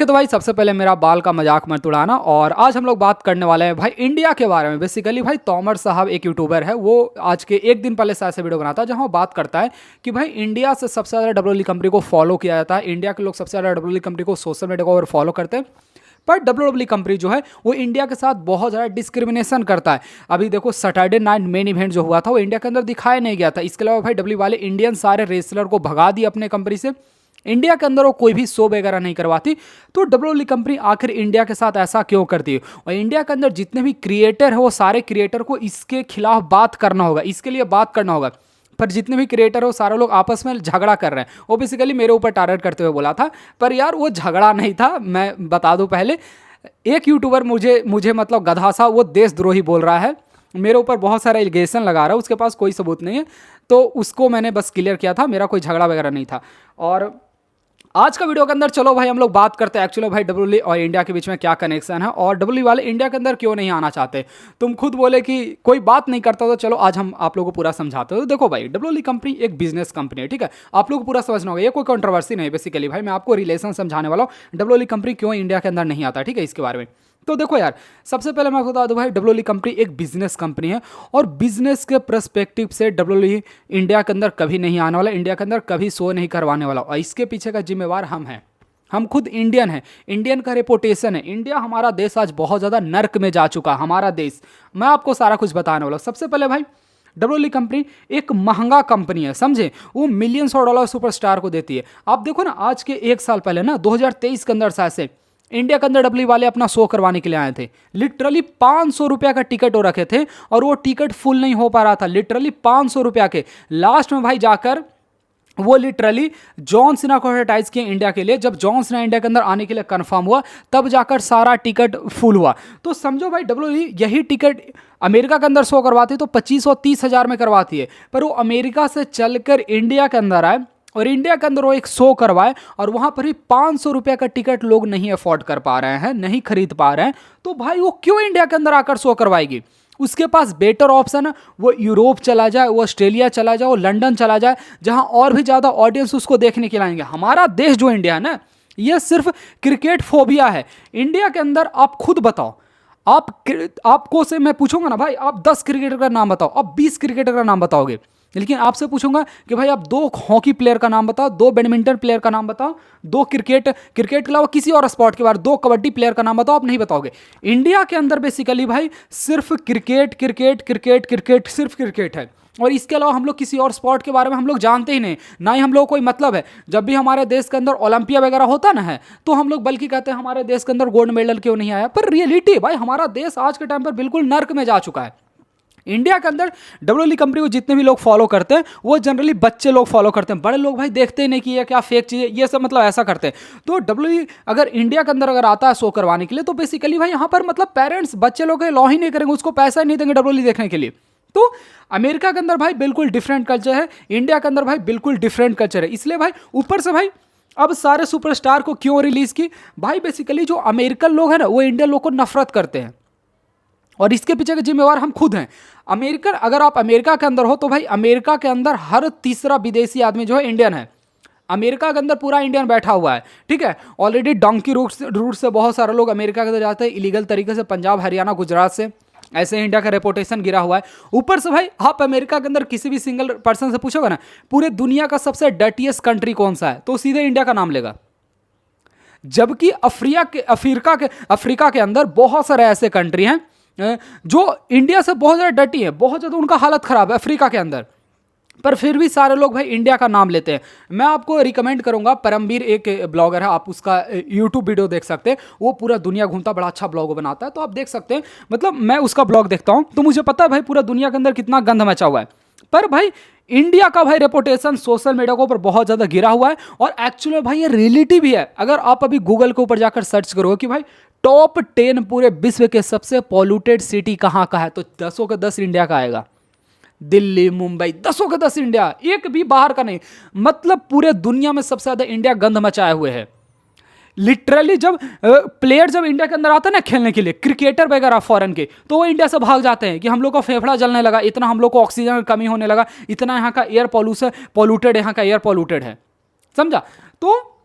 तो भाई सबसे पहले मेरा बाल का मजाक मत उड़ाना। और आज हम लोग बात करने वाले हैं भाई इंडिया के बारे में। बेसिकली भाई तोमर साहब एक यूट्यूबर है, वो आज के एक दिन पहले से वीडियो बनाता है जहां वो बात करता है कि भाई इंडिया से सबसे ज़्यादा डब्ल्यूडब्ल्यूई कंपनी को फॉलो किया जाता है। इंडिया के लोग सबसे ज़्यादा डब्ल्यूडब्ल्यूई कंपनी को सोशल मीडिया को फॉलो करते हैं, पर डब्ल्यूडब्ल्यूई कंपनी जो है वो इंडिया के साथ बहुत ज़्यादा डिस्क्रिमिनेशन करता है। अभी देखो सैटरडे नाइट मेन इवेंट जो हुआ था वो इंडिया के अंदर दिखाया नहीं गया था। इसके अलावा भाई डब्ल्यू वाले इंडियन सारे रेसलर को भगा दिए अपने कंपनी से। इंडिया के अंदर वो कोई भी शो वगैरह नहीं करवाती। तो डब्ल्यूडब्ल्यूई कंपनी आखिर इंडिया के साथ ऐसा क्यों करती है? और इंडिया के अंदर जितने भी क्रिएटर है वो सारे क्रिएटर को इसके खिलाफ बात करना होगा, इसके लिए बात करना होगा। पर जितने भी क्रिएटर हो सारे लोग आपस में झगड़ा कर रहे हैं। वो बेसिकली मेरे ऊपर टारगेट करते हुए बोला था, पर यार वो झगड़ा नहीं था। मैं बता दूं पहले, एक यूट्यूबर मुझे मतलब गधा सा वो देशद्रोही बोल रहा है, मेरे ऊपर बहुत सारा एलिगेशन लगा रहा है, उसके पास कोई सबूत नहीं है। तो उसको मैंने बस क्लियर किया था, मेरा कोई झगड़ा वगैरह नहीं था। और आज का वीडियो के अंदर चलो भाई हम लोग बात करते हैं एक्चुअली भाई डब्ल्यूडब्ल्यूई और इंडिया के बीच में क्या कनेक्शन है और डब्ल्यूडब्ल्यूई वाले इंडिया के अंदर क्यों नहीं आना चाहते। तुम खुद बोले कि कोई बात नहीं करता, तो चलो आज हम आप लोगों को पूरा समझाते हो। तो देखो भाई डब्ल्यूडब्ल्यूई कंपनी एक बिजनेस कंपनी है, ठीक है, आप लोग को पूरा समझना होगा, ये कोई कंट्रोवर्सी नहीं है। बेसिकली भाई मैं आपको रिलेशन समझाने वाला हूँ डब्ल्यूडब्ल्यूई कंपनी क्यों इंडिया के अंदर नहीं आता, ठीक है, इसके बारे में। तो देखो यार, सबसे पहले मैं बता दूं भाई डब्ल्यूडब्ल्यूई कंपनी एक बिजनेस कंपनी है और बिजनेस के पर्सपेक्टिव से डब्ल्यूडब्ल्यूई इंडिया के अंदर कभी नहीं आने वाला, इंडिया के अंदर कभी शो नहीं करवाने वाला। और इसके पीछे का जिम्मेवार हम हैं, हम खुद इंडियन हैं। इंडियन का रेपुटेशन है, इंडिया हमारा देश आज बहुत ज़्यादा नर्क में जा चुका है, हमारा देश। मैं आपको सारा कुछ बताने वाला हूँ। सबसे पहले भाई डब्ल्यूडब्ल्यूई कंपनी एक महंगा कंपनी है, समझे, वो मिलियंस ऑफ डॉलर सुपरस्टार को देती है। आप देखो ना, आज के एक साल पहले ना 2023 के अंदर शायद से इंडिया के अंदर डब्ल्यूडब्ल्यूई वाले अपना शो करवाने के लिए आए थे। लिटरली 500 रुपया का टिकट हो रखे थे और वो टिकट फुल नहीं हो पा रहा था। लिटरली 500 रुपया के लास्ट में भाई जाकर वो लिटरली जॉन सीना को एडवर्टाइज किए इंडिया के लिए। जब जॉन सीना इंडिया के अंदर आने के लिए कंफर्म हुआ तब जाकर सारा टिकट फुल हुआ। तो समझो भाई डब्ल्यूडब्ल्यूई यही टिकट अमेरिका के अंदर शो करवाती तो 25 और 30 हज़ार में करवाती है, पर वो अमेरिका से चलकर इंडिया के अंदर आए और इंडिया के अंदर वो एक शो करवाए और वहां पर ही 500 रुपये का टिकट लोग नहीं अफोर्ड कर पा रहे हैं, नहीं खरीद पा रहे हैं। तो भाई वो क्यों इंडिया के अंदर आकर शो करवाएगी? उसके पास बेटर ऑप्शन है, वो यूरोप चला जाए, वो ऑस्ट्रेलिया चला जाए, वो लंदन चला जाए, जहां और भी ज़्यादा ऑडियंस उसको देखने के लिए आएंगे। हमारा देश जो इंडिया है ना, ये सिर्फ क्रिकेट फोबिया है। इंडिया के अंदर आप खुद बताओ, आपको से मैं पूछूंगा ना भाई, आप 10 क्रिकेटर का नाम बताओ, आप 20 क्रिकेटर का नाम बताओगे, लेकिन आपसे पूछूंगा कि भाई आप 2 हॉकी प्लेयर का नाम बताओ, 2 बैडमिंटन प्लेयर का नाम बताओ, 2 क्रिकेट के अलावा किसी और स्पोर्ट के बारे में 2 कबड्डी प्लेयर का नाम बताओ, आप नहीं बताओगे। इंडिया के अंदर बेसिकली भाई सिर्फ क्रिकेट क्रिकेट क्रिकेट क्रिकेट सिर्फ क्रिकेट है, और इसके अलावा हम लोग किसी और स्पोर्ट के बारे में हम लोग जानते ही नहीं, ना ही हम लोग कोई मतलब है। जब भी हमारे देश के अंदर ओलंपिया वगैरह होता ना है तो हम लोग बल्कि कहते हैं हमारे देश के अंदर गोल्ड मेडल क्यों नहीं आया। पर रियलिटी भाई हमारा देश आज के टाइम पर बिल्कुल नर्क में जा चुका है। इंडिया के अंदर डब्ल्यूडब्ल्यूई कंपनी को जितने भी लोग फॉलो करते हैं वो जनरली बच्चे लोग फॉलो करते हैं, बड़े लोग भाई देखते ही नहीं कि ये क्या फेक चीज़ है, ये सब मतलब ऐसा करते हैं। तो डब्ल्यूडब्ल्यूई अगर इंडिया के अंदर अगर आता है शो करवाने के लिए तो बेसिकली भाई यहाँ पर मतलब पेरेंट्स बच्चे लोग लॉ ही नहीं करेंगे, उसको पैसा ही नहीं देंगे डब्ल्यूडब्ल्यूई देखने के लिए। तो अमेरिका के अंदर भाई बिल्कुल डिफरेंट कल्चर है, इंडिया के अंदर भाई बिल्कुल डिफरेंट कल्चर है। इसलिए भाई ऊपर से भाई अब सारे सुपरस्टार को क्यों रिलीज की? भाई बेसिकली जो अमेरिकन लोग हैं ना वो इंडियन लोग को नफरत करते हैं और इसके पीछे के जिम्मेवार हम खुद हैं। अमेरिकन, अगर आप अमेरिका के अंदर हो तो भाई अमेरिका के अंदर हर तीसरा विदेशी आदमी जो है इंडियन है। अमेरिका के अंदर पूरा इंडियन बैठा हुआ है, ठीक है। ऑलरेडी डोंकी रूट से बहुत सारे लोग अमेरिका के अंदर जाते हैं इलीगल तरीके से, पंजाब हरियाणा गुजरात से। ऐसे इंडिया का रेपुटेशन गिरा हुआ है। ऊपर से भाई आप अमेरिका के अंदर किसी भी सिंगल पर्सन से पूछोगे ना पूरे दुनिया का सबसे डर्टीएस्ट कंट्री कौन सा है, तो सीधे इंडिया का नाम लेगा। जबकि अफ्रीका के अंदर बहुत सारे ऐसे कंट्री हैं जो इंडिया से बहुत ज़्यादा डर्टी है, बहुत ज़्यादा उनका हालत ख़राब है अफ्रीका के अंदर, पर फिर भी सारे लोग भाई इंडिया का नाम लेते हैं। मैं आपको रिकमेंड करूंगा, परमवीर एक ब्लॉगर है, आप उसका यूट्यूब वीडियो देख सकते हैं, वो पूरा दुनिया घूमता, बड़ा अच्छा ब्लॉग बनाता है, तो आप देख सकते हैं। मतलब मैं उसका ब्लॉग देखता हूं तो मुझे पता है भाई पूरा दुनिया के अंदर कितना गंद मचा हुआ है। पर भाई इंडिया का भाई रेपुटेशन सोशल मीडिया के ऊपर बहुत ज़्यादा गिरा हुआ है और एक्चुअली में भाई ये रियलिटी भी है। अगर आप अभी गूगल के ऊपर जाकर सर्च करोगे कि भाई टॉप 10 पूरे विश्व के सबसे पॉल्यूटेड सिटी कहाँ का है, तो 10 के 10 इंडिया का आएगा। दिल्ली, मुंबई, 10 के 10 इंडिया, एक भी बाहर का नहीं। मतलब पूरे दुनिया में सबसे ज्यादा इंडिया गंद मचाए हुए है। लिटरली जब प्लेयर जब इंडिया के अंदर आते हैं ना खेलने के लिए, क्रिकेटर वगैरह फॉरेन के, तो वो इंडिया से भाग जाते हैं कि हम लोग का फेफड़ा जलने लगा, इतना हम लोग को ऑक्सीजन की कमी होने लगा, इतना यहाँ का एयर पॉल्यूटेड यहाँ का एयर पॉल्यूटेड है, समझा। तो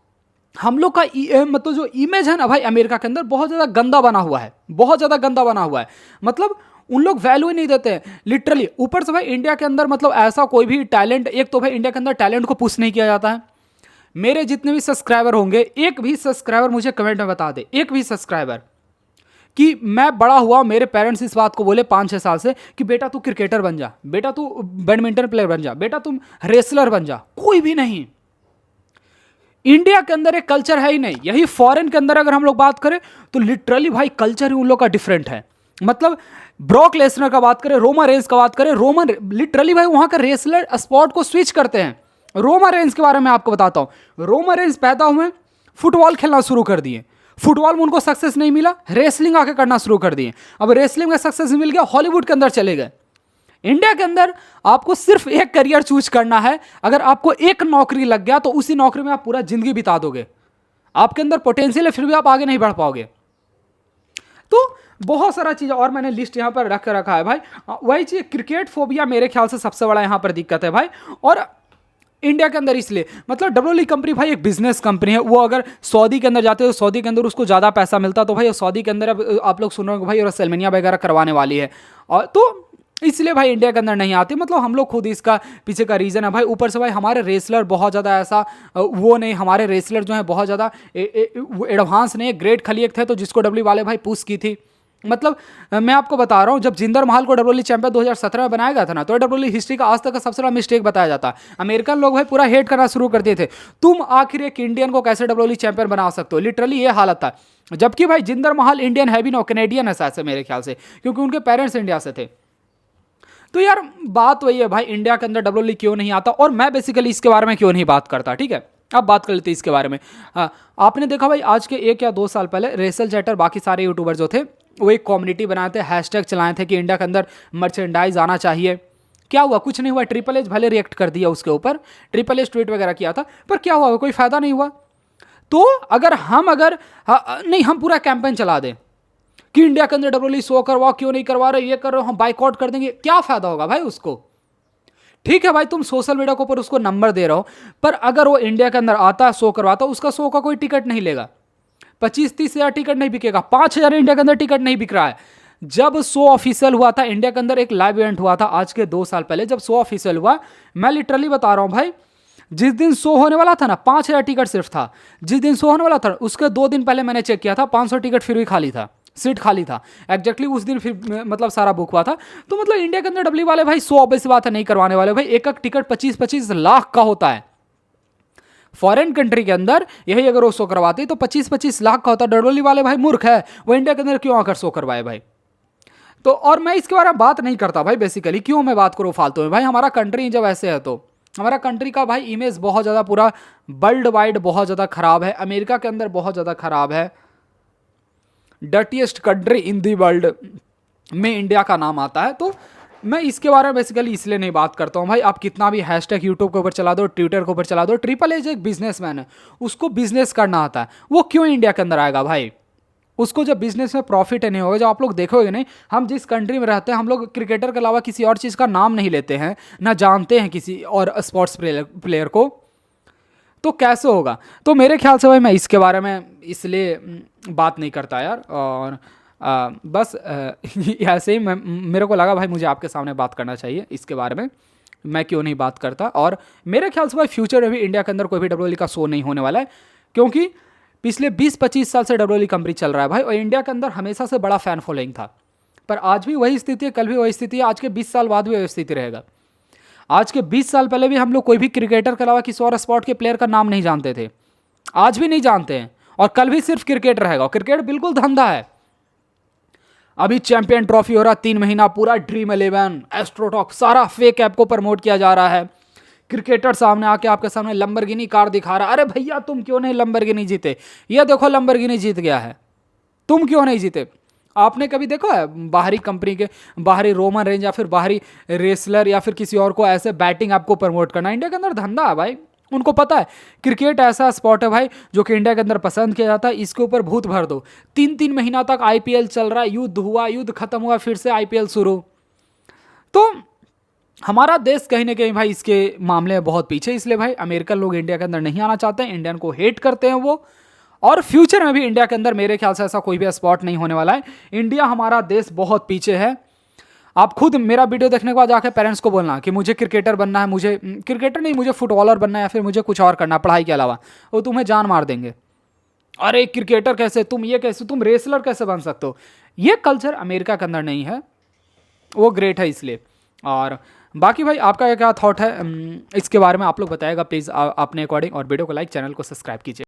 हम लोग का मतलब जो इमेज है ना भाई अमेरिका के अंदर बहुत ज़्यादा गंदा बना हुआ है, बहुत ज़्यादा गंदा बना हुआ है। मतलब उन लोग वैल्यू ही नहीं देते हैं लिटरली। ऊपर से भाई इंडिया के अंदर मतलब ऐसा कोई भी टैलेंट, एक तो भाई इंडिया के अंदर टैलेंट को पुश नहीं किया जाता है। मेरे जितने भी सब्सक्राइबर होंगे, एक भी सब्सक्राइबर मुझे कमेंट में बता दे, एक भी सब्सक्राइबर कि मैं बड़ा हुआ, मेरे पेरेंट्स इस बात को बोले 5-6 साल से कि बेटा तू क्रिकेटर बन जा, बेटा तू बैडमिंटन प्लेयर बन जा, बेटा तुम रेसलर बन जा, कोई भी नहीं। इंडिया के अंदर एक कल्चर है ही नहीं। यही फॉरेन के अंदर अगर हम लोग बात करें तो लिटरली भाई कल्चर ही उन लोग का डिफरेंट है। मतलब ब्रॉक लेसनर का बात करें, रोमा रेंस का बात करें, रोमन लिटरली भाई वहां का रेसलर स्पॉट को स्विच करते हैं। रोमा रेंस के बारे में आपको बताता हूं। रोमा रेंस पैदा हुए, फुटबॉल खेलना शुरू कर दिए, फुटबॉल में उनको सक्सेस नहीं मिला, रेसलिंग आके करना शुरू कर दिए। अब रेसलिंग में सक्सेस मिल गया, हॉलीवुड के अंदर चले गए। इंडिया के अंदर आपको सिर्फ एक करियर चूज करना है। अगर आपको एक नौकरी लग गया तो उसी नौकरी में आप पूरा जिंदगी बिता दोगे। आपके अंदर पोटेंशियल है फिर भी आप आगे नहीं बढ़ पाओगे। तो बहुत सारा चीज और मैंने लिस्ट यहां पर रखा है भाई। वही चीज क्रिकेट फोबिया मेरे ख्याल से सबसे बड़ा यहां पर दिक्कत है भाई। और इंडिया के अंदर इसलिए मतलब डब्ल्यूई कंपनी भाई एक बिजनेस कंपनी है। वो अगर सऊदी के अंदर जाते हो, सऊदी के अंदर उसको ज़्यादा पैसा मिलता, तो भाई सऊदी के अंदर अब आप लोग सुन रहे हो भाई और रेसलमेनिया वगैरह करवाने वाली है, और तो इसलिए भाई इंडिया के अंदर नहीं आती। मतलब हम लोग खुद इसका पीछे का रीज़न है भाई। ऊपर से भाई हमारे रेसलर बहुत ज़्यादा ऐसा वो नहीं, हमारे रेसलर जो है बहुत ज़्यादा एडवांस नहीं, ग्रेट खाली एक थे तो जिसको डब्ल्यू वाले भाई पुश की थी। मतलब मैं आपको बता रहा हूँ, जब जिंदर महल को डब्ल्यूई चैंपियन 2017 में बनाया गया था ना, तो डब्ल्यूई हिस्ट्री का आज तक का सबसे बड़ा मिस्टेक बताया जाता है। अमेरिकन लोग भाई पूरा हेट करना शुरू कर दिए थे, तुम आखिर एक इंडियन को कैसे डब्ल्यूई चैंपियन बना सकते हो। लिटरली ये हालत था। जबकि भाई जिंदर महल इंडियन है भी ना, कैनेडियन है शायद से मेरे ख्याल से, क्योंकि उनके पेरेंट्स इंडिया से थे। तो यार बात वही है भाई, इंडिया के अंदर डब्ल्यूई क्यों नहीं आता, और मैं बेसिकली इसके बारे में क्यों नहीं बात करता। ठीक है, अब बात कर लेते हैं इसके बारे में। आपने देखा भाई आज के 1 या 2 साल पहले रेसल चैटर बाकी सारे यूट्यूबर जो थे वो एक कम्युनिटी बनाए थे, हैशटैग चलाए थे कि इंडिया के अंदर मर्चेंडाइज आना चाहिए। क्या हुआ? कुछ नहीं हुआ। ट्रिपल एच भले रिएक्ट कर दिया उसके ऊपर, ट्रिपल एच ट्वीट वगैरह किया था, पर क्या हुआ? कोई फायदा नहीं हुआ। तो अगर नहीं, हम पूरा कैंपेन चला दें कि इंडिया के अंदर डब्ल्यूई शो करवाओ, क्यों नहीं करवा रहे, ये कर रहे हो, हम बाइकआउट कर देंगे, क्या फायदा होगा भाई उसको? ठीक है भाई, तुम सोशल मीडिया के ऊपर उसको नंबर दे रहे हो, पर अगर वो इंडिया के अंदर आता, शो करवाता, उसका शो का कोई टिकट नहीं लेगा। 25-30 हज़ार टिकट नहीं बिकेगा, 5,000 इंडिया के अंदर टिकट नहीं बिक रहा है। जब शो ऑफिशियल हुआ था इंडिया के अंदर, एक लाइव इवेंट हुआ था आज के 2 साल पहले, जब शो ऑफिशियल हुआ, मैं लिटरली बता रहा हूं भाई, जिस दिन शो होने वाला था ना 5,000 टिकट सिर्फ था। जिस दिन शो होने वाला था उसके 2 दिन पहले मैंने चेक किया था, 500 टिकट फिर भी खाली था, सीट खाली था एग्जैक्टली उस दिन, फिर मतलब सारा बुक हुआ था। तो मतलब इंडिया के अंदर डब्ल्यू वाले भाई 100 ऑब्वियस बात है नहीं करवाने वाले भाई। एक एक टिकट 25-25 लाख का होता है। फॉरेन कंट्री के अंदर यही अगर वो शो करवाते तो 25-25 लाख का होता। डब्ल्यूई वाले भाई मूर्ख है, वो इंडिया के अंदर क्यों आकर शो करवाए भाई? तो और मैं इसके बारे में बात नहीं करता भाई बेसिकली, क्यों मैं बात करूँ फालतू में भाई। हमारा कंट्री जब ऐसे है तो हमारा कंट्री का भाई इमेज बहुत ज़्यादा पूरा वर्ल्ड वाइड बहुत ज़्यादा खराब है, अमेरिका के अंदर बहुत ज़्यादा खराब है। Dirtiest country in the world में इंडिया का नाम आता है। तो मैं इसके बारे में बेसिकली इसलिए नहीं बात करता हूँ भाई। आप कितना भी हैशटैग यूट्यूब के ऊपर चला दो, ट्विटर के ऊपर चला दो, ट्रिपल एच एक बिजनेसमैन है, उसको बिजनेस करना आता है, वो क्यों इंडिया के अंदर आएगा भाई? उसको जब बिजनेस में प्रॉफिट नहीं होगा, जब आप लोग देखोगे नहीं, हम जिस कंट्री में रहते हैं हम लोग क्रिकेटर के अलावा किसी और चीज़ का नाम नहीं लेते हैं, ना जानते हैं किसी और स्पोर्ट्स प्लेयर को, तो कैसे होगा? तो मेरे ख्याल से भाई मैं इसके बारे में इसलिए बात नहीं करता यार। और बस ऐसे ही मेरे को लगा भाई मुझे आपके सामने बात करना चाहिए इसके बारे में, मैं क्यों नहीं बात करता। और मेरे ख्याल से भाई फ्यूचर में भी इंडिया के अंदर कोई भी डब्ल्यूई का शो नहीं होने वाला है, क्योंकि पिछले 20-25 साल से डब्ल्यूई कंपनी चल रहा है भाई, और इंडिया के अंदर हमेशा से बड़ा फैन फॉलोइंग था। पर आज भी वही स्थिति है, कल भी वही स्थिति है, आज के 20 साल बाद भी वही स्थिति रहेगा। आज के 20 साल पहले भी हम लोग कोई भी क्रिकेटर के अलावा किसी और स्पोर्ट के प्लेयर का नाम नहीं जानते थे, आज भी नहीं जानते हैं, और कल भी सिर्फ क्रिकेट रहेगा। क्रिकेट बिल्कुल धंधा है। अभी चैंपियन ट्रॉफी हो रहा 3 महीना, पूरा ड्रीम 11, एस्ट्रोटॉक, सारा फेक ऐप को प्रमोट किया जा रहा है। क्रिकेटर सामने आके आपके सामने लंबरगिनी कार दिखा रहा है, अरे भैया तुम क्यों नहीं लंबरगिनी जीते, ये देखो लंबरगिनी जीत गया है, तुम क्यों नहीं जीते? आपने कभी देखा है बाहरी कंपनी के, बाहरी रोमन रेंज या फिर बाहरी रेसलर या फिर किसी और को ऐसे बैटिंग आपको प्रमोट करना? इंडिया के अंदर धंधा है भाई, उनको पता है क्रिकेट ऐसा स्पॉट है भाई जो कि इंडिया के अंदर पसंद किया जाता है, इसके ऊपर भूत भर दो। 3-3 महीना तक आईपीएल चल रहा है, युद्ध हुआ, युद्ध खत्म हुआ, फिर से आईपीएल शुरू। तो हमारा देश कहीं ना कहीं भाई इसके मामले में बहुत पीछे, इसलिए भाई अमेरिकन लोग इंडिया के अंदर नहीं आना चाहते हैं, इंडियन को हेट करते हैं वो। और फ्यूचर में भी इंडिया के अंदर मेरे ख्याल से ऐसा कोई भी स्पॉट नहीं होने वाला है। इंडिया हमारा देश बहुत पीछे है। आप खुद मेरा वीडियो देखने के बाद जाकर पेरेंट्स को बोलना कि मुझे क्रिकेटर बनना है, मुझे क्रिकेटर नहीं, मुझे फुटबॉलर बनना है या फिर मुझे कुछ और करना है पढ़ाई के अलावा, वो तुम्हें जान मार देंगे। अरे क्रिकेटर कैसे, तुम ये कैसे, तुम रेसलर कैसे बन सकते हो। ये कल्चर अमेरिका के अंदर नहीं है, वो ग्रेट है इसलिए। और बाकी भाई आपका क्या थॉट है इसके बारे में आप लोग बताएगा प्लीज़ अपने अकॉर्डिंग, और वीडियो को लाइक, चैनल को सब्सक्राइब कीजिए।